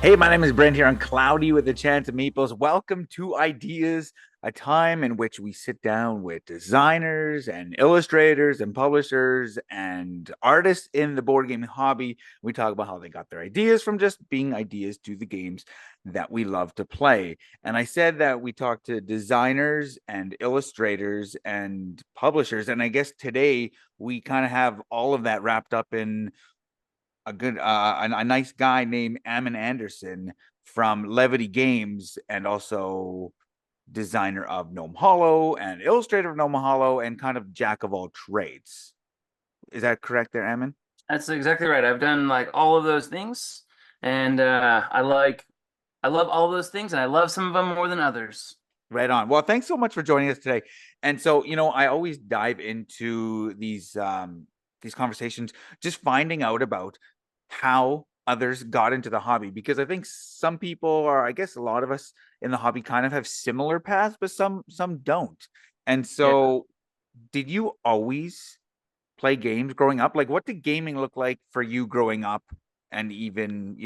Hey, my name is Brent here on Cloudy with a Chance of Meeples. Welcome to Ideas, a time in which we sit down with designers and illustrators and publishers and artists in the board game hobby. We talk about how they got their ideas from just being ideas to the games that we love to play. And I said that we talk to designers and illustrators and publishers. And I guess today we kind of have all of that wrapped up in a nice guy named Ammon Anderson from Levity.games, and also designer of Gnome Hollow and illustrator of Gnome Hollow and kind of jack of all trades. Is that correct there, Ammon? That's exactly right. I've done like all of those things, and I love all those things, and I love some of them more than others. Right on. Well, thanks so much for joining us today. And so, I always dive into these conversations just finding out about how others got into the hobby, because I think some people, or I guess a lot of us in the hobby, kind of have similar paths, but some don't. And Yeah. so, did you always play games growing up? Like, what did gaming look like for you growing up? And even,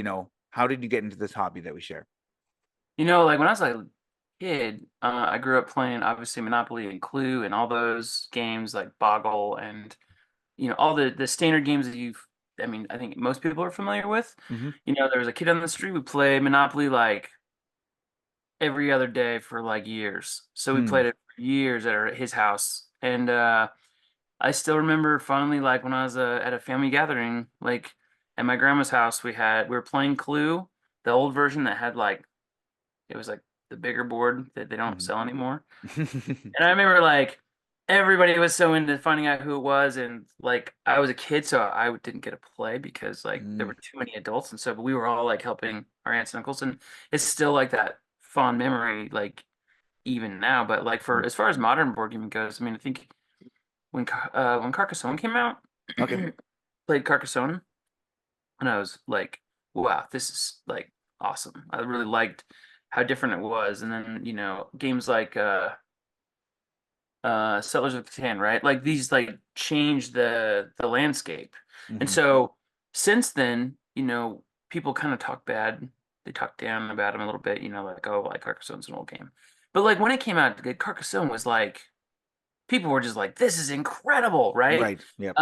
how did you get into this hobby that we share? Like when I was like a kid, I grew up playing obviously Monopoly and Clue and all those games like Boggle and all the standard games that I think most people are familiar with. Hmm. There was a kid on the street who played Monopoly like every other day for like years. So we Hmm. played it for years at his house. And I still remember fondly, like when I was at a family gathering, like at my grandma's house, we were playing Clue, the old version that had like it was like the bigger board that they don't Hmm. sell anymore. And I remember like everybody was so into finding out who it was, and like I was a kid, so I didn't get to play because like there Mm. were too many adults and so, but we were all like helping our aunts and uncles, and it's still like that fond memory, like even now. But like for as far as modern board gaming goes, I mean, I think when Carcassonne came out, Okay. played Carcassonne, and I was like, wow, this is like awesome. I really liked how different it was. And then, games like Settlers of Catan, right? Like these like changed the landscape. And Hmm. so since then, people kind of talk bad. They talk down about him a little bit, like, oh, like Carcassone's an old game. But like when it came out, like, Carcassonne was like people were just like, this is incredible, right? Right. Yep.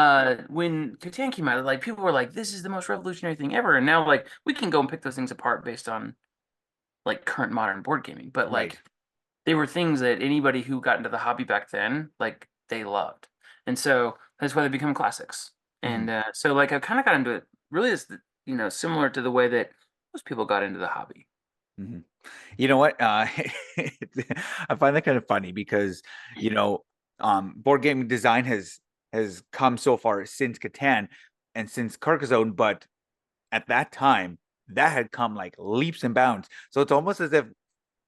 When Catan came out, like people were like, this is the most revolutionary thing ever. And now like we can go and pick those things apart based on like current modern board gaming. But Right. like they were things that anybody who got into the hobby back then, like they loved. And so that's why they become classics. Hmm. And so like I kind of got into it really as similar to the way that most people got into the hobby. Hmm. You know what? I find that kind of funny because, board game design has come so far since Catan and since Carcassonne, but at that time, that had come like leaps and bounds. So it's almost as if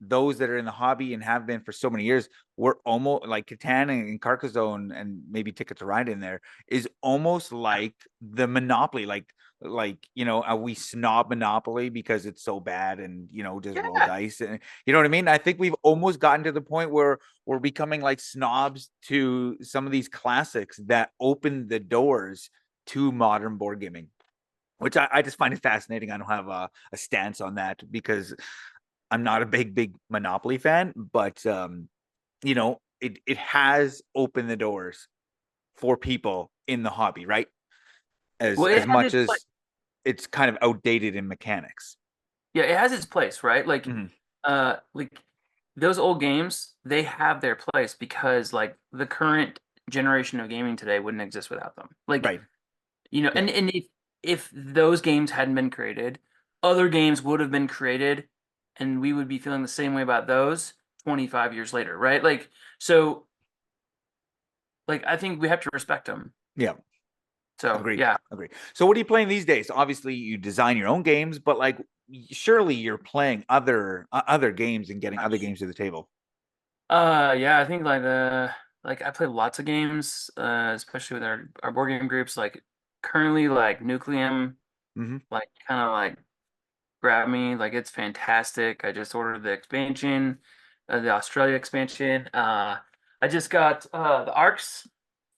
those that are in the hobby and have been for so many years were almost like Catan and Carcassonne, and maybe Ticket to Ride in there is almost like the Monopoly, we snob Monopoly because it's so bad, and just roll Yeah. dice, and you know what I mean. I think we've almost gotten to the point where we're becoming like snobs to some of these classics that open the doors to modern board gaming, which I just find it fascinating. I don't have a stance on that because I'm not a big Monopoly fan, but it has opened the doors for people in the hobby, right? As Well, as it has much its place. as it's kind of outdated in mechanics. Yeah, it has its place, right? Hmm. Like those old games, they have their place because like the current generation of gaming today wouldn't exist without them. Like, Right. Yeah. and if those games hadn't been created, other games would have been created and we would be feeling the same way about those 25 years later, right? Like so like I think we have to respect them. Yeah. So, Agree. yeah. Agree. So what are you playing these days? Obviously, you design your own games, but like surely you're playing other games and getting other games to the table. Yeah, I think like I play lots of games, especially with our board game groups. Like currently, like Nucleum, Hmm. like kind of like grabbed me. Like it's fantastic. I just ordered the expansion, the Australia expansion. I just got the Arcs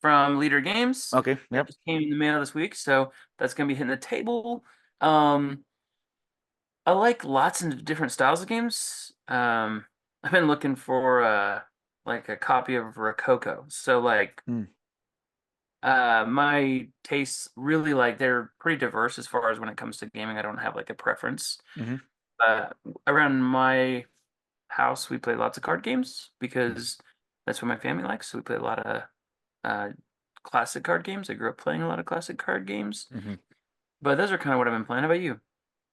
from Leader Games. Okay. That Yep. just came in the mail this week, so that's gonna be hitting the table. Um, I like lots of different styles of games. I've been looking for like a copy of Rococo. So like Mm, my tastes really like they're pretty diverse as far as when it comes to gaming. I don't have like a preference. hmm Uh, Around my house, we play lots of card games because that's what my family likes. So we play a lot of uh, classic card games. I grew up playing a lot of classic card games, hmm but those are kind of what I've been playing. How about you?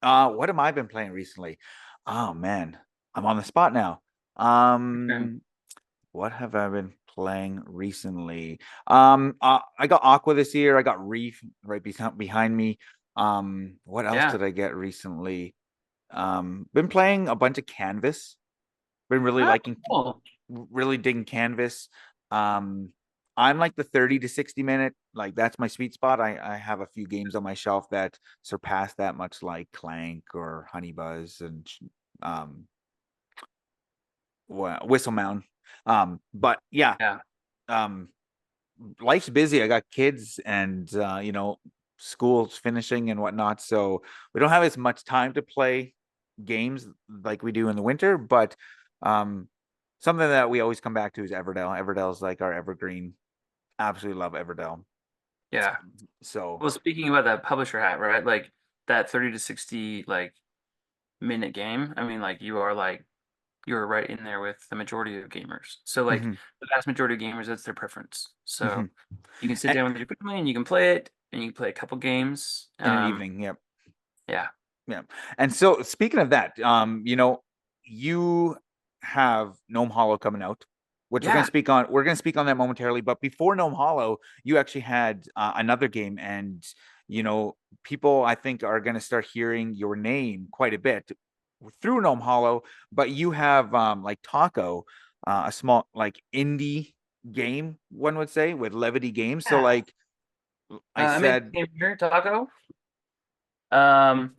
What have I been playing recently? Oh man, I'm on the spot now. Okay. Um, what have I been playing recently? I got Aqua this year. I got Reef right behind me. What else Yeah. did I get recently? Been playing a bunch of Canvas. Been really Oh, liking, cool. really digging Canvas. Um, I'm like the 30 to 60 minute, like that's my sweet spot. I have a few games on my shelf that surpass that, much like Clank or Honey Buzz and um Whistle Mountain. But yeah, Yeah. um life's busy. I got kids and school's finishing and whatnot, so we don't have as much time to play games like we do in the winter. But um, something that we always come back to is Everdell. Everdell's like our evergreen. Absolutely love Everdell. Yeah. So, Well, speaking about that publisher hat, right? Like that 30 to 60 like minute game. I mean, like you're right in there with the majority of gamers. So like mhm, the vast majority of gamers, that's their preference. So mhm. you can sit down with your family and you can play it and you can play a couple games. In an evening. Yep. Yeah. Yeah. And so speaking of that, you have Gnome Hollow coming out, which we're going to Yeah. speak on. We're going to speak on that momentarily. But before Gnome Hollow, you actually had another game, and you know, people I think are going to start hearing your name quite a bit through Gnome Hollow. But you have like Taco, a small like indie game, one would say, with Levity Games. So Yeah. like I I made said, the game here, Taco. Um,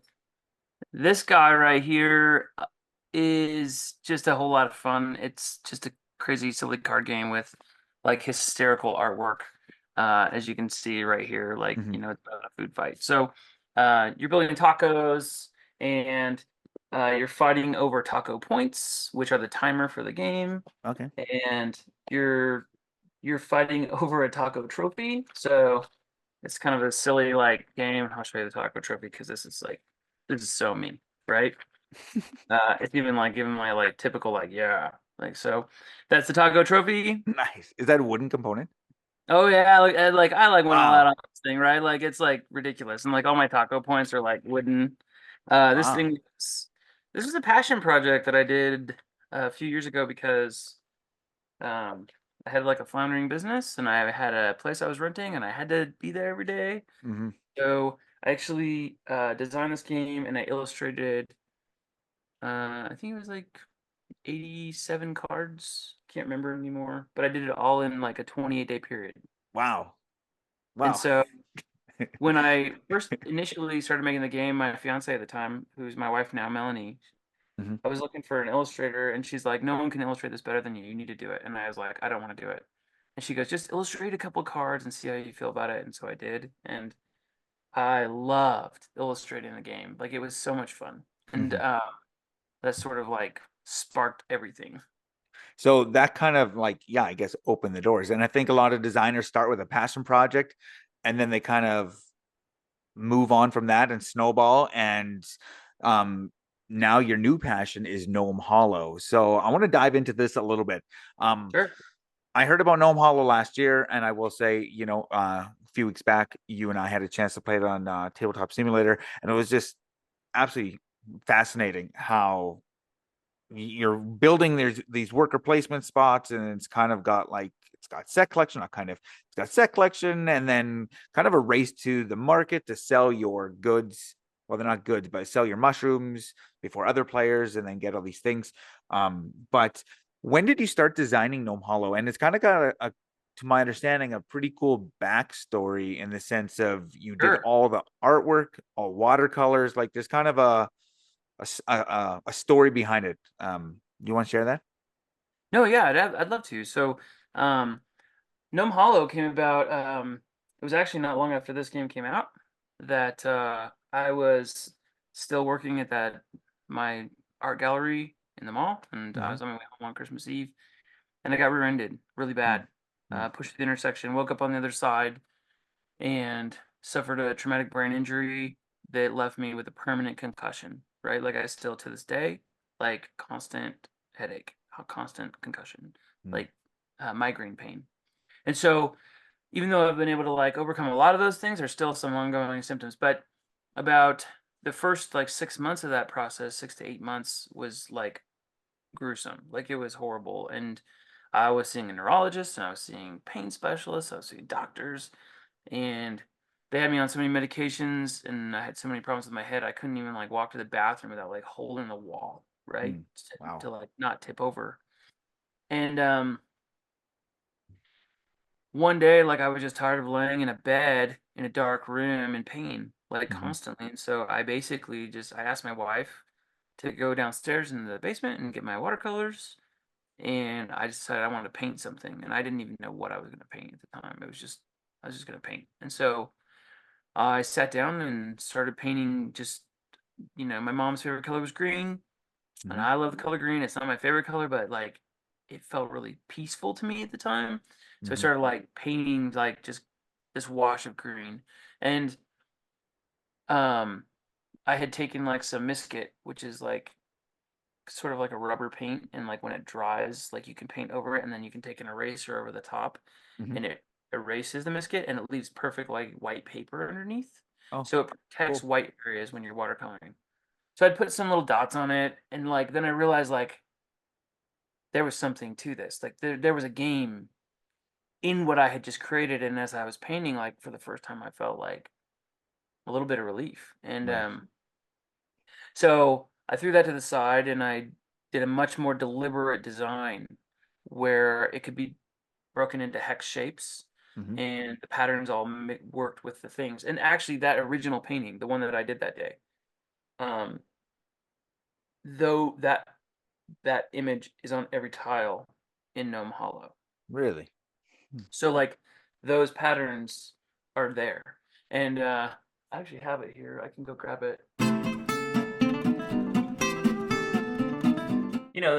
this guy right here is just a whole lot of fun. It's just a crazy, silly card game with like hysterical artwork. As you can see right here, like, mhm, it's about a food fight. So, you're building tacos and you're fighting over taco points, which are the timer for the game, okay. and you're fighting over a taco trophy. So it's kind of a silly like game. I'll show you the taco trophy because this is so me, right? It's even like giving my like typical like yeah, like so. That's the taco trophy. Nice. Is that a wooden component? Oh yeah, like I like went all out Wow. on this thing, right? Like it's like ridiculous, and like all my taco points are like wooden. This Wow. thing, this is a passion project that I did a few years ago because um I had like a floundering business and I had a place I was renting and I had to be there every day. hmm So I actually designed this game and I illustrated. I think it was like 87 cards. Can't remember anymore, but I did it all in like a 28-day period. Wow. And Wow. so when I first initially started making the game, my fiance at the time, who's my wife now, Melanie, hmm I was looking for an illustrator, and she's like, "No one can illustrate this better than you. You need to do it." And I was like, "I don't want to do it." And she goes, "Just illustrate a couple cards and see how you feel about it." And so I did, and I loved illustrating the game. Like it was so much fun, and hmm that sort of like sparked everything. So that kind of like, yeah, I guess opened the doors. And I think a lot of designers start with a passion project and then they kind of move on from that and snowball. And um, now your new passion is Gnome Hollow. So I want to dive into this a little bit. Um, Sure. I heard about Gnome Hollow last year, and I will say, a few weeks back, you and I had a chance to play it on Tabletop Simulator, and it was just absolutely fascinating how you're building there's these worker placement spots, and it's kind of got like it's got set collection, not kind of it's got set collection, and then kind of a race to the market to sell your goods. Well, they're not goods, but sell your mushrooms before other players, and then get all these things. But when did you start designing Gnome Hollow? And it's kind of got to my understanding, a pretty cool backstory in the sense of you did Sure. all the artwork, all watercolors. Like there's kind of a story behind it. Do you want to share that? No, yeah, I'd love to. So, um, Gnome Hollow came about. It was actually not long after this game came out that I was still working at that my art gallery in the mall, and I Mm-hmm. was on my way home on Christmas Eve, and I got rear-ended really bad. Mm-hmm. Pushed the intersection, woke up on the other side, and suffered a traumatic brain injury that left me with a permanent concussion. Right, like I still to this day, like constant headache, constant concussion, like migraine pain, and so even though I've been able to like overcome a lot of those things, there's still some ongoing symptoms. But about the first like 6 months of that process, 6 to 8 months, was like gruesome. Like it was horrible. And I was seeing a neurologist and I was seeing pain specialists, I was seeing doctors, and they had me on so many medications and I had so many problems with my head. I couldn't even like walk to the bathroom without like holding the wall, right? Mm-hmm. Wow. To like not tip over. And one day, like, I was just tired of laying in a bed in a dark room in pain, like, Mm-hmm. constantly, and so I basically just I asked my wife to go downstairs in the basement and get my watercolors, and I decided I wanted to paint something, and I didn't even know what I was gonna paint at the time. It was just I was just gonna paint, and so I sat down and started painting just my mom's favorite color was green, and Mm-hmm. I love the color green. It's not my favorite color, but like it felt really peaceful to me at the time. So I Mm-hmm. started like painting like just this wash of green. And um I had taken like some Misket, which is like sort of like a rubber paint, and like when it dries, like you can paint over it and then you can take an eraser over the top Mm-hmm. and it erases the Misket and it leaves perfect like white paper underneath. Oh, So it protects cool. white areas when you're watercoloring. So I'd put some little dots on it and like then I realized like there was something to this. Like there was a game in what I had just created, and as I was painting, like for the first time, I felt like a little bit of relief. And Right. so I threw that to the side, and I did a much more deliberate design where it could be broken into hex shapes, Mm-hmm. and the patterns all worked with the things. And actually, that original painting, the one that I did that day, um, though that image is on every tile in Gnome Hollow. Really? So like those patterns are there. And I actually have it here. I can go grab it.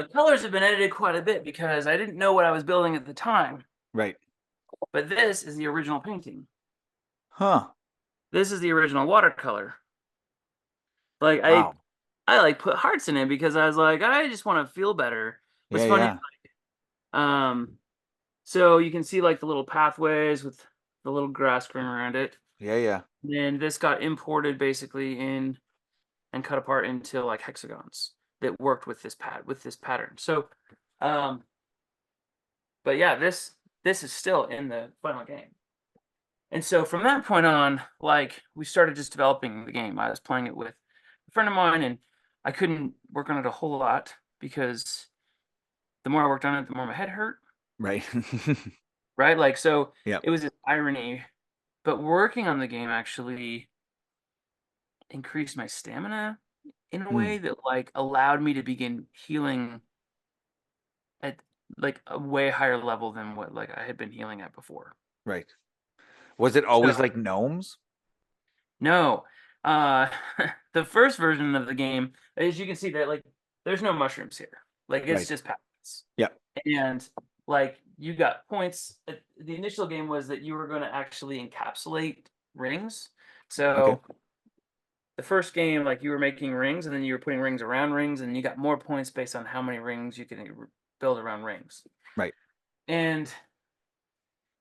The colors have been edited quite a bit because I didn't know what I was building at the time. Right. But this is the original painting. Huh. This is the original watercolor. Like I Wow. I like put hearts in it because I was like, I just want to feel better. What's Yeah, funny, yeah. um, so you can see like the little pathways with the little grass growing around it. Yeah, yeah. And then this got imported basically in and cut apart into like hexagons that worked with this pattern. So, um, but yeah, this is still in the final game. And so from that point on, like we started just developing the game. I was playing it with a friend of mine, and I couldn't work on it a whole lot because the more I worked on it, the more my head hurt. Right. Right, like so Yep. it was this irony. But working on the game actually increased my stamina in a Mm, way that like allowed me to begin healing at like a way higher level than what like I had been healing at before. right. Was it So always like gnomes? no, uh, the first version of the game, as you can see, that like there's no mushrooms here. Like it's Right. just paths, Yep. and like you got points. The initial game was that you were going to actually encapsulate rings. Okay. So the first game, like you were making rings, and then you were putting rings around rings, and you got more points based on how many rings you can build around rings. Right. And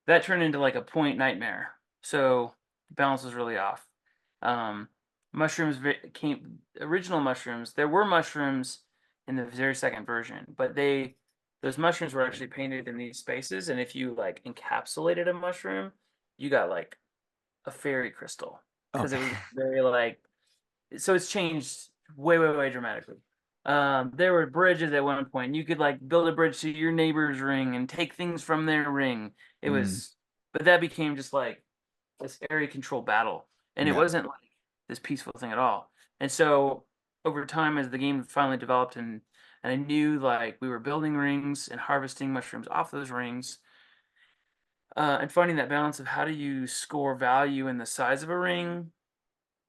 that turned into like a point nightmare. So the balance was really off. Um, mushrooms came original mushrooms. There were mushrooms in the very second version, but those mushrooms were actually painted in these spaces, and if you like encapsulated a mushroom, you got like a fairy crystal because it Okay. was very like so it's changed way, way, way dramatically. There were bridges at one point. You could like build a bridge to your neighbor's ring and take things from their ring. It Mm, was, but that became just like this area control battle, and it yeah. wasn't like this peaceful thing at all. And so over time, as the game finally developed, and I knew like we were building rings and harvesting mushrooms off those rings, and finding that balance of how do you score value in the size of a ring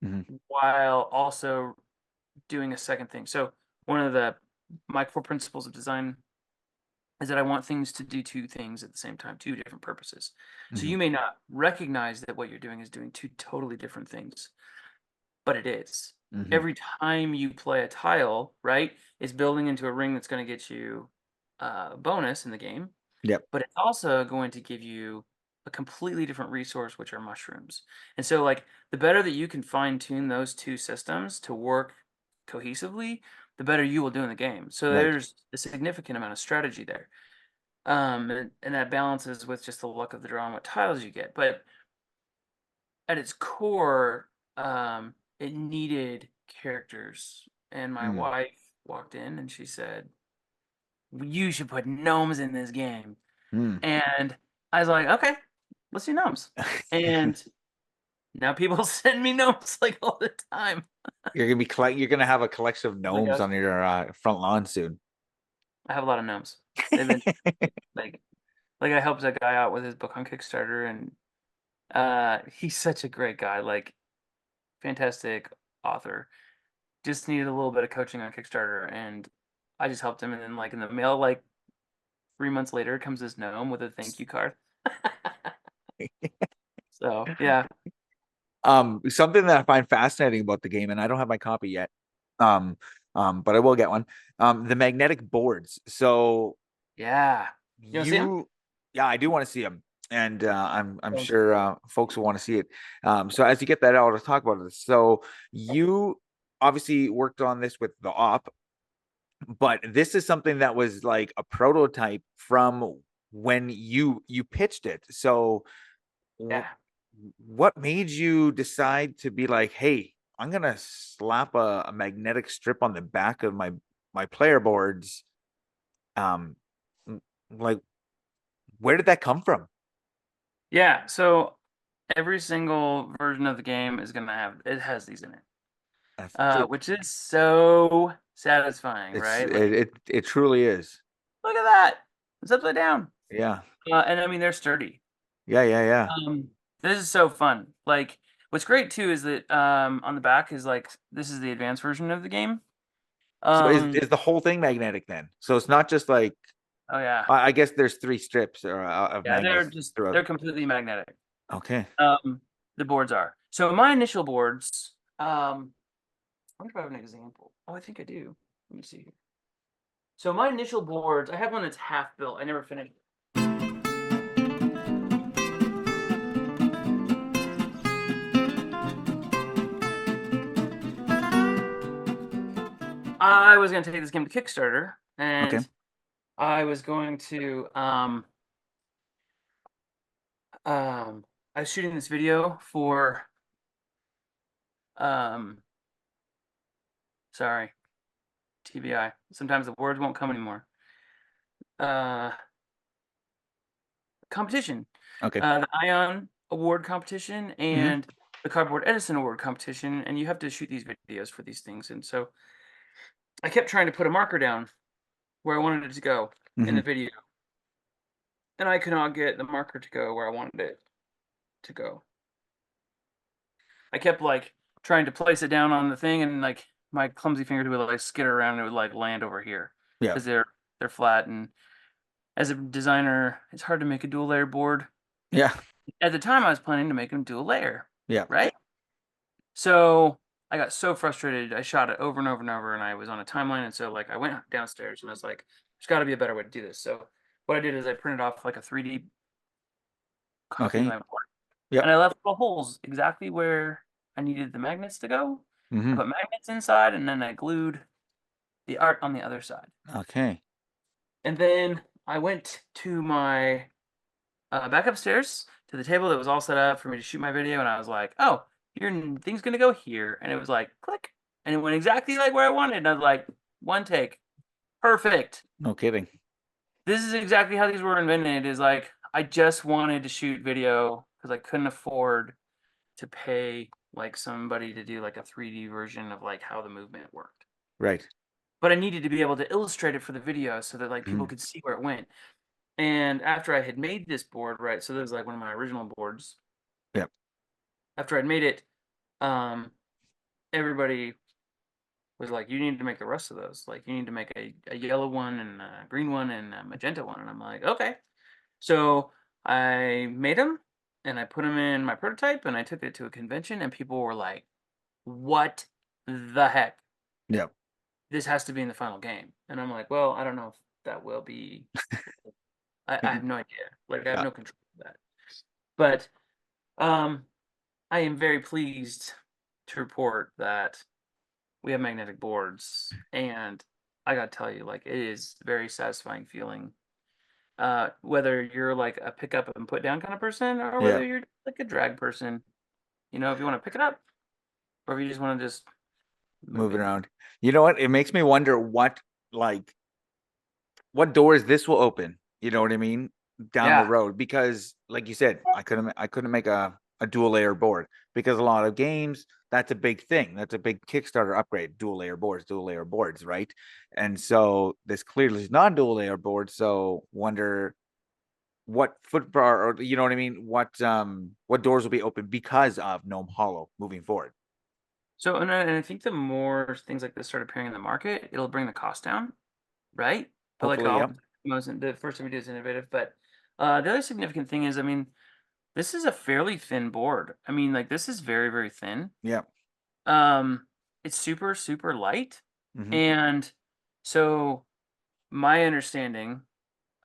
Hmm. while also doing a second thing. So one of my core principles of design is that I want things to do two things at the same time, two different purposes. So Hmm. you may not recognize that what you're doing is doing two totally different things, but it is. Hmm. Every time you play a tile, right, is building into a ring that's going to get you a bonus in the game, Yep. but it's also going to give you a completely different resource, which are mushrooms. And so, like, the better that you can fine tune those two systems to work cohesively, the better you will do in the game. So Right. there's a significant amount of strategy there. And that balances with just the luck of the draw and what tiles you get. But at its core, it needed characters. And my Mm. wife walked in and she said, "You should put gnomes in this game." Mm. And I was like, "Okay, let's do gnomes." And now people send me gnomes like all the time. You're gonna have a collection of Oh my gnomes gosh, on your front lawn soon. I have a lot of gnomes. They've been like I helped that guy out with his book on Kickstarter, and he's such a great guy, like fantastic author. Just needed a little bit of coaching on Kickstarter, and I just helped him. And then, like in the mail, like 3 months later, comes this gnome with a thank you card. So yeah, Something that I find fascinating about the game, and I don't have my copy yet, um, but I will get one. The magnetic boards. So yeah. You want to see him? you, yeah, I do want to see them, and I'm Oh, sure folks will want to see it. So as you get that out, let's talk about it. So you obviously worked on this with the op, but this is something that was like a prototype from when you pitched it. So yeah. what made you decide to be like, hey, I'm gonna slap a magnetic strip on the back of my player boards? Um, like, where did that come from? Yeah, so every single version of the game is gonna have it has these in it. So Which is so satisfying, it's right? Like, it truly is. look at that. It's upside down. Yeah, And I mean they're sturdy. yeah, yeah, yeah. Um, this is so fun. Like, what's great too is that on the back is like this is the advanced version of the game. So Um, is the whole thing magnetic then? So it's not just like oh yeah. I guess there's three strips or of Yeah, magnets throughout. they're completely magnetic. Okay, Um, the boards are. So my initial boards, I wonder if I have an example. Oh, I think I do. Let me see here. So my initial boards, I have one that's half built. I never finished. I was going to take this game to Kickstarter, okay. and I was going to I was shooting this video for um sorry, TBI. Sometimes the words won't come anymore. Uh Competition. Okay. The Ion Award competition Hmm. and the Cardboard Edison Award competition, and you have to shoot these videos for these things. And so I kept trying to put a marker down where I wanted it to go in Hmm. the video, and I could not get the marker to go where I wanted it to go. I kept like trying to place it down on the thing, and like my clumsy fingers would like skitter around and it would like land over here Yeah. because they're flat. And as a designer, it's hard to make a dual layer board. Yeah. At the time, I was planning to make them dual layer, Yeah. right? So I got so frustrated. I shot it over and over and over, and I was on a timeline. And so like I went downstairs and I was like, "There's got to be a better way to do this." So what I did is I printed off like a 3D copy of Okay. my board, and Yep. I left the holes exactly where I needed the magnets to go. I Hmm. put magnets inside, and then I glued the art on the other side. Okay. And then I went to my back upstairs to the table that was all set up for me to shoot my video, and I was like, "Oh, your thing's gonna go here," and it was like, click, and it went exactly like where I wanted. And I was like, one take, perfect. No kidding. This is exactly how these were invented. Is like I just wanted to shoot video because I couldn't afford to pay like somebody to do like a 3D version of like how the movement worked. Right. But I needed to be able to illustrate it for the video so that like people Mm. could see where it went. And after I had made this board, right, so this was like one of my original boards. Yep. After I'd made it, um, everybody was like, you need to make the rest of those. Like, you need to make a yellow one and a green one and a magenta one. And I'm like, okay. So I made them and I put them in my prototype and I took it to a convention and people were like, what the heck? Yeah. This has to be in the final game. And I'm like, well, I don't know if that will be. I have no idea. Like, I have Yeah. no control of that. But um, I am very pleased to report that we have magnetic boards, and I gotta tell you, like, it is a very satisfying feeling. Whether you're like a pick up and put down kind of person, or Yeah. whether you're like a drag person, if you want to pick it up, or if you just want to just move Moving it. around. You know what? It makes me wonder like what doors this will open. You know what I mean? Down the Yeah. road. Because like you said, I couldn't make a dual layer board because a lot of games, that's a big thing. That's a big Kickstarter upgrade. Dual layer boards, right? And so this clearly is not dual layer board. So wonder what footbar or you know what I mean? What doors will be open because of Gnome Hollow moving forward. So, and I think the more things like this start appearing in the market, it'll bring the cost down, right? But like Hopefully, always, yep. the first thing we do is innovative. But the other significant thing is, I mean, this is a fairly thin board. I mean, like this is very, very thin. Yep. Um, it's super, super light. Hmm. And so my understanding,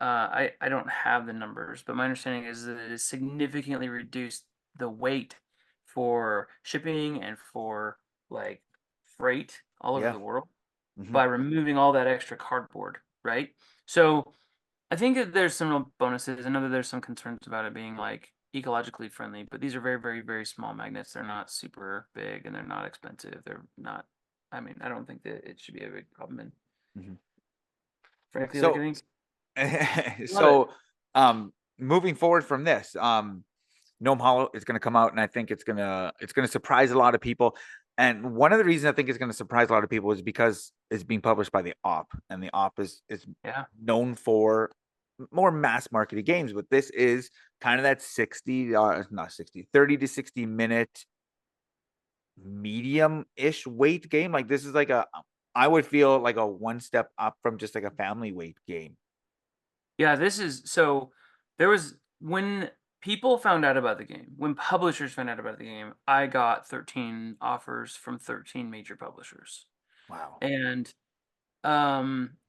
I don't have the numbers, but my understanding is that it has significantly reduced the weight for shipping and for like freight all over Yeah. the world Hmm. by removing all that extra cardboard, right? So I think that there's some real bonuses. I know that there's some concerns about it being like ecologically friendly, but these are very, very, very small magnets. They're not super big and they're not expensive. They're not, I mean, I don't think that it should be a big problem. And Hmm. frankly, like I So think love it. so moving forward from this, Gnome Hollow is going to come out, and I think it's gonna surprise a lot of people. And one of the reasons I think it's going to surprise a lot of people is because it's being published by the Op, and the Op is Yeah. known for more mass marketed games, but this is kind of that 60, not 60, 30 to 60 minute medium-ish weight game. Like this is like I would feel like a one step up from just like a family weight game. Yeah, this is so there was when people found out about the game, when publishers found out about the game, I got 13 offers from 13 major publishers. Wow. And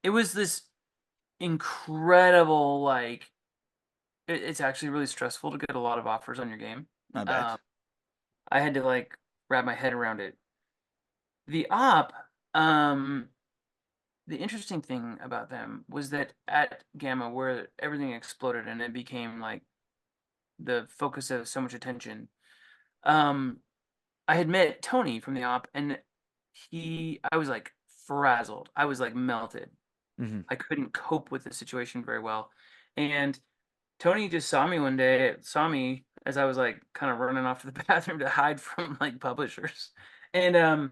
it was this incredible like it's actually really stressful to get a lot of offers on your game. I Um bet. I had to like wrap my head around it. The op um the interesting thing about them was that at Gamma where everything exploded and it became like the focus of so much attention. Um, I had met Tony from the op, and I was like frazzled. I was like melted. Hmm. I couldn't cope with the situation very well. And Tony just saw me one day, saw me as I was like kind of running off to the bathroom to hide from like publishers. And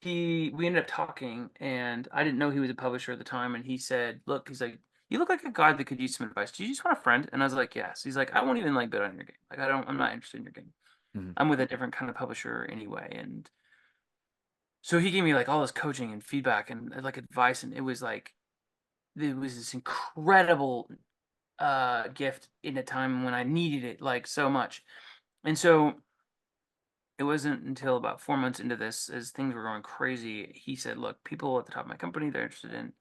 we ended up talking and I didn't know he was a publisher at the time and he said, "Look, he's like, you look like a guy that could use some advice. Do you just want a friend?" And I was like, "Yes." He's like, "I won't even like bid on your game. Like I'm not interested in your game. Hmm. I'm with a different kind of publisher anyway." And so he gave me like all this coaching and feedback and like advice and it was this incredible gift in a time when I needed it like so much. And so it wasn't until about 4 months into this, as things were going crazy, he said, "Look, people at the top of my company, they're interested in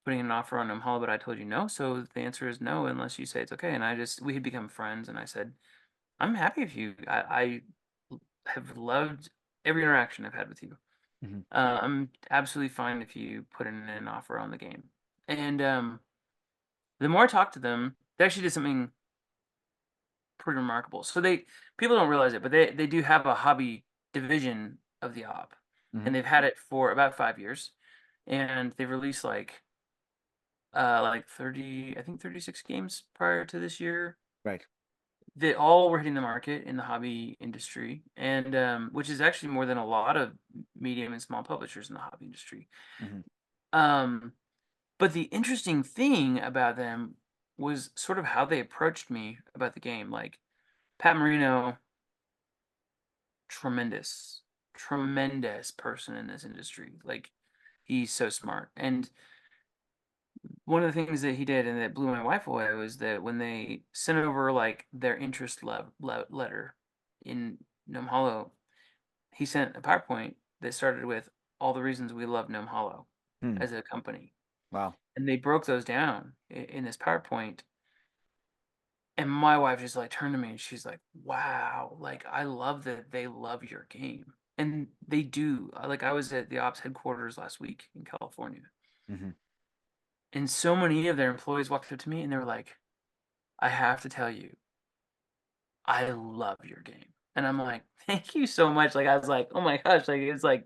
putting an offer on Gnome Hollow, but I told you no. So the answer is no, unless you say it's okay." And we had become friends, and I said, "I'm happy if you. I have loved every interaction I've had with you. Hmm. I'm absolutely fine if you put in an offer on the game." And the more I talked to them, they actually did something pretty remarkable. So people don't realize it, but they do have a hobby division of the op, Hmm. and they've had it for about 5 years, and they've released like 30, I think 36 games prior to this year. Right. They all were hitting the market in the hobby industry, and which is actually more than a lot of medium and small publishers in the hobby industry. Hmm. Um, but the interesting thing about them was sort of how they approached me about the game. Like Pat Marino, tremendous. tremendous person in this industry. Like he's so smart. And one of the things that he did and that blew my wife away was that when they sent over like their interest letter in Gnome Hollow, he sent a PowerPoint that started with all the reasons we love Gnome Hollow Hmm. as a company. Wow. And they broke those down in this PowerPoint. And my wife just like turned to me and she's like, wow, like I love that they love your game. And they do. Like I was at the ops headquarters last week in California, Hmm. and so many of their employees walked up to me and they were like, I have to tell you, I love your game. And I'm like, thank you so much. Like I was like, oh my gosh, like it's like,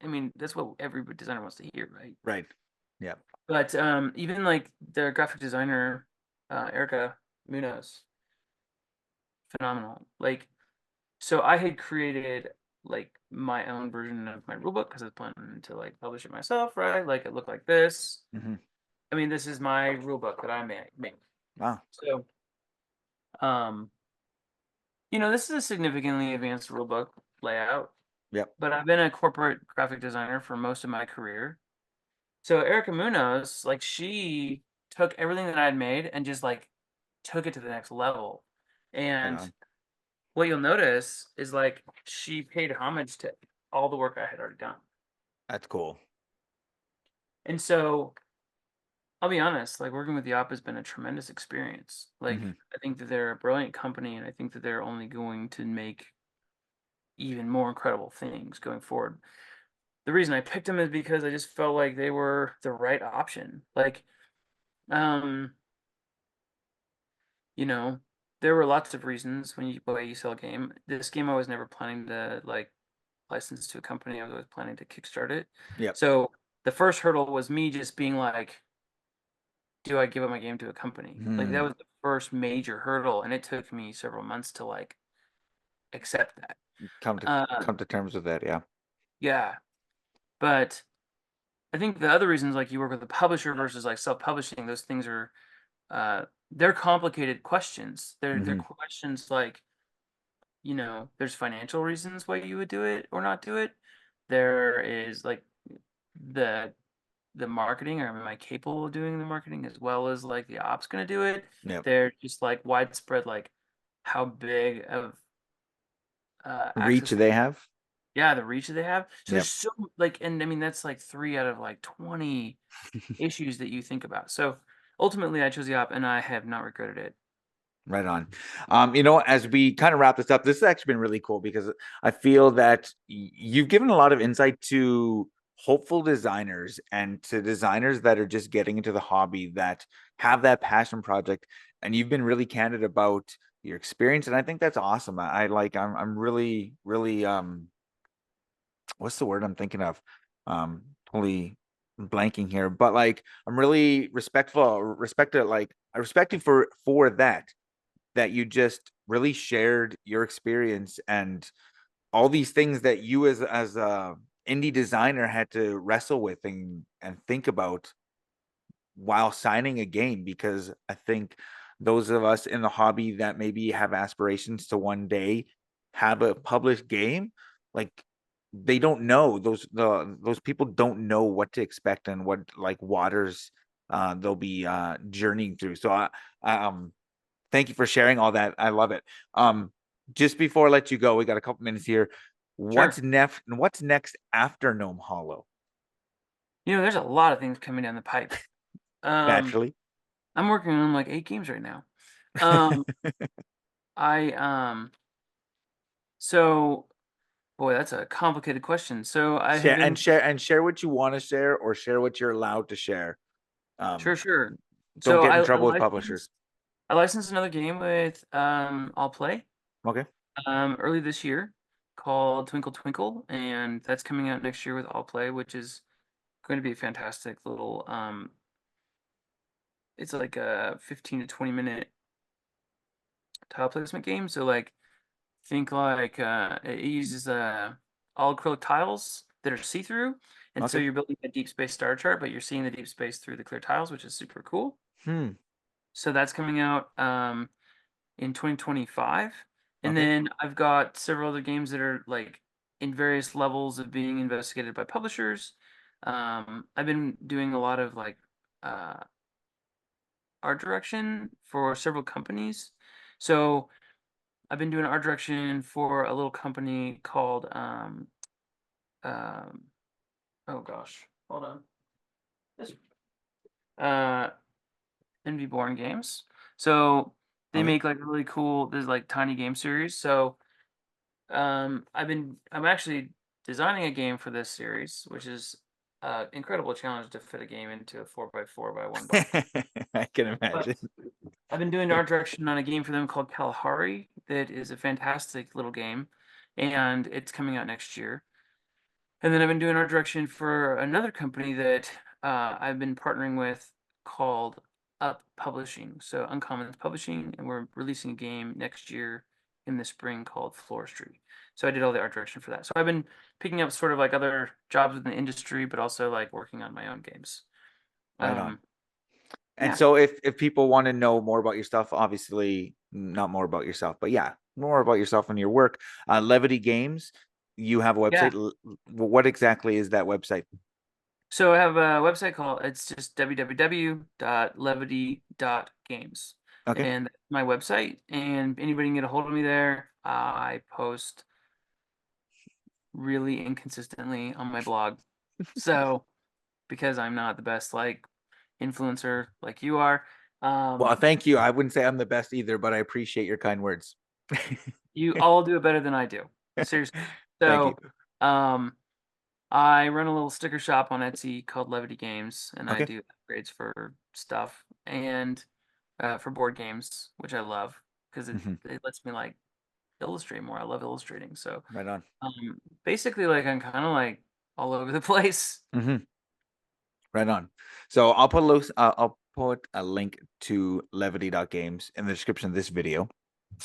I mean, that's what every designer wants to hear, right? Right. Yeah. But even like their graphic designer, Erica Munoz, phenomenal. Like, so I had created like my own version of my rulebook because I was planning to like publish it myself, right? Like it looked like this. Hmm. I mean, this is my rulebook that I made. Wow. So, um, this is a significantly advanced rulebook layout, Yep. but I've been a corporate graphic designer for most of my career. So Erica Munoz, like she took everything that I'd made and just like took it to the next level. Right And on. what you'll notice is like she paid homage to all the work I had already done. That's cool. And so I'll be honest, like working with the op has been a tremendous experience. Like Hmm. I think that they're a brilliant company and I think that they're only going to make even more incredible things going forward. The reason I picked them is because I just felt like they were the right option. Like, um, you know, there were lots of reasons when you sell a game. This game I was never planning to like license to a company. I was always planning to kickstart it. Yep. So the first hurdle was me just being like, do I give up my game to a company? Like that Hmm. was the first major hurdle, and it took me several months to like accept that. Come to Um, come to terms with that. Yeah. yeah, but I think the other reasons, like you work with a publisher versus like self-publishing, those things are they're complicated questions. They're Hmm. questions like, there's financial reasons why you would do it or not do it. There is like the the marketing, or am I capable of doing the marketing as well as like the ops gonna do it? Yep. They're just like widespread, like how big of Reach access, they have. yeah, the reach that they have. So there's Yep. so like, and I mean that's like three out of like 20 issues that you think about. So ultimately, I chose the op, and I have not regretted it. Right on. As we kind of wrap this up, this has actually been really cool because I feel that you've given a lot of insight to hopeful designers and to designers that are just getting into the hobby that have that passion project, and you've been really candid about your experience, and I think that's awesome. I'm really, really what's the word I'm thinking of? Totally blanking here, but like I'm really I respect you for that you just really shared your experience and all these things that you as a indie designer had to wrestle with and think about while signing a game, because I think those of us in the hobby that maybe have aspirations to one day have a published game, like they don't know, those people don't know what to expect and what like waters they'll be journeying through. So I thank you for sharing all that. I love it. Just before I let you go, we got a couple minutes here. Sure. What's next after Gnome Hollow? There's a lot of things coming down the pipe. Um, Naturally. I'm working on like 8 games right now. Um, I so boy, that's a complicated question. So I have Share been and share and share what you want to share or share what you're allowed to share. sure, Um, sure. don't So get in I trouble with publishers. licensed another game with All Play Okay. early this year called Twinkle Twinkle, and that's coming out next year with All Play, which is going to be a fantastic little it's like a 15 to 20 minute tile placement game. So like think like it uses all acrylic tiles that are see-through, and so Okay. you're building a deep space star chart, but you're seeing the deep space through the clear tiles, which is super cool. Hmm. So that's coming out in 2025, and Okay. then I've got several other games that are like in various levels of being investigated by publishers. I've been doing a lot of like uh, art direction for several companies. So I've been doing art direction for a little company called um, oh gosh, hold on. This uh Envy Born Games. So they Okay. make like really cool there's like tiny game series. So I'm actually designing a game for this series, which is incredible challenge to fit a game into a 4x4 by 1 block. I can But imagine. I've been doing art direction on a game for them called Kalahari that is a fantastic little game, and it's coming out next year. And then I've been doing art direction for another company that I've been partnering with called Up Publishing. So Uncommon Publishing, and we're releasing a game next year in the spring called Floristry. So I did all the art direction for that. So I've been picking up sort of like other jobs within the industry, but also like working on my own games. Right on. Um, And yeah, so if people want to know more about your stuff, obviously not more about yourself, but yeah, more about yourself and your work, Levity Games, you have a yeah. website. What exactly is that website? So I have a website called it's just www.levity.games. Okay. And that's my website, and anybody can get a hold of me there. I post really inconsistently on my blog. So because I'm not the best like influencer like you are, Well, um, thank you. I wouldn't say I'm the best either, but I appreciate your kind words. you all do it better than I do. Seriously. Thank you. So um I run a little sticker shop on Etsy called Levity Games, and I Okay. do upgrades for stuff and for board games, which I love because Hmm. it lets me like illustrate more. I love illustrating. So Right on. basically, like I'm kind of like all over the place. Hmm. Right on. So I'll put a link to levity.games in the description of this video.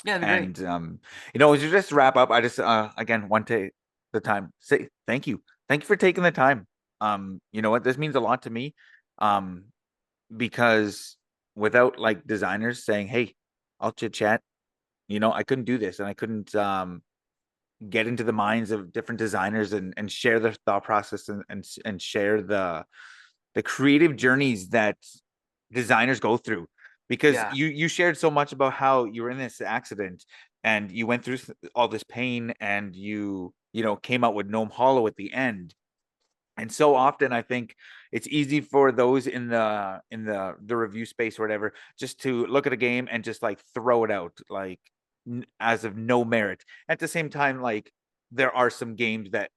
Yeah, that'd be great. And to just wrap up, I just again want to the time say thank you. Thank you for taking the time. You know what? This means a lot to me. Um, because without like designers saying, "Hey, I'll chit chat," I couldn't do this and I couldn't get into the minds of different designers and share their thought process and share the creative journeys that designers go through, because Yeah, you shared so much about how you were in this accident and you went through all this pain and you came out with Gnome Hollow at the end. And so often I think it's easy for those in the review space or whatever just to look at a game and just like throw it out like as of no merit. At the same time, like there are some games that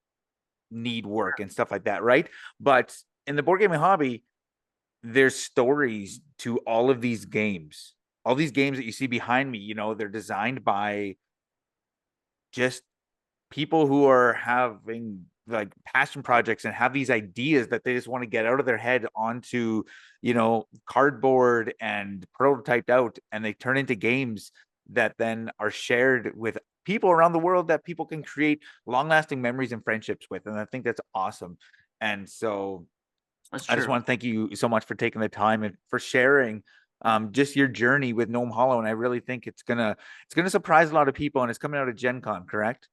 need work and stuff like that, right? But in the board gaming hobby, there's stories to all of these games. All these games that you see behind me, they're designed by just people who are having like passion projects and have these ideas that they just want to get out of their head onto, cardboard and prototyped out, and they turn into games that then are shared with people around the world that people can create long lasting memories and friendships with. And I think that's awesome. And so that's I just true. want to thank you so much for taking the time and for sharing just your journey with Gnome Hollow. And I really think it's gonna surprise a lot of people. And it's coming out of Gen Con, correct?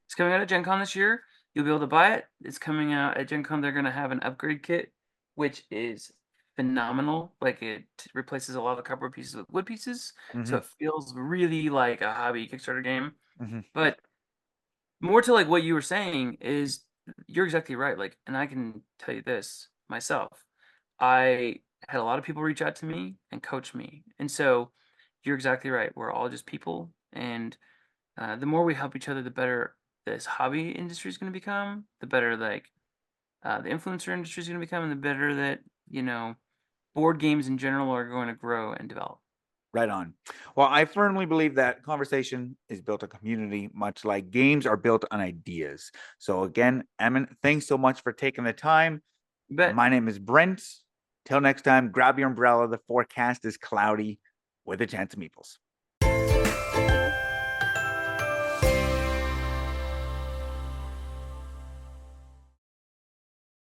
It's coming out at Gen Con this year. You'll be able to buy it. It's coming out at Gen Con. They're going to have an upgrade kit, which is phenomenal. Like it replaces a lot of the cardboard pieces with wood pieces. So Mm-hmm. it feels really like a hobby Kickstarter game. Mm-hmm. But more to like what you were saying is you're exactly right. Like, and I can tell you this myself. I had a lot of people reach out to me and coach me. And so you're exactly right. We're all just people. And the more we help each other, the better this hobby industry is going to become, the better like the influencer industry is going to become, and the better that, you know, board games in general are going to grow and develop. Right on. Well, I firmly believe that conversation is built on community, much like games are built on ideas. So again, Ammon, thanks so much for taking the time. You bet. My name is Brent. Till next time, grab your umbrella. The forecast is cloudy with a chance of meeples.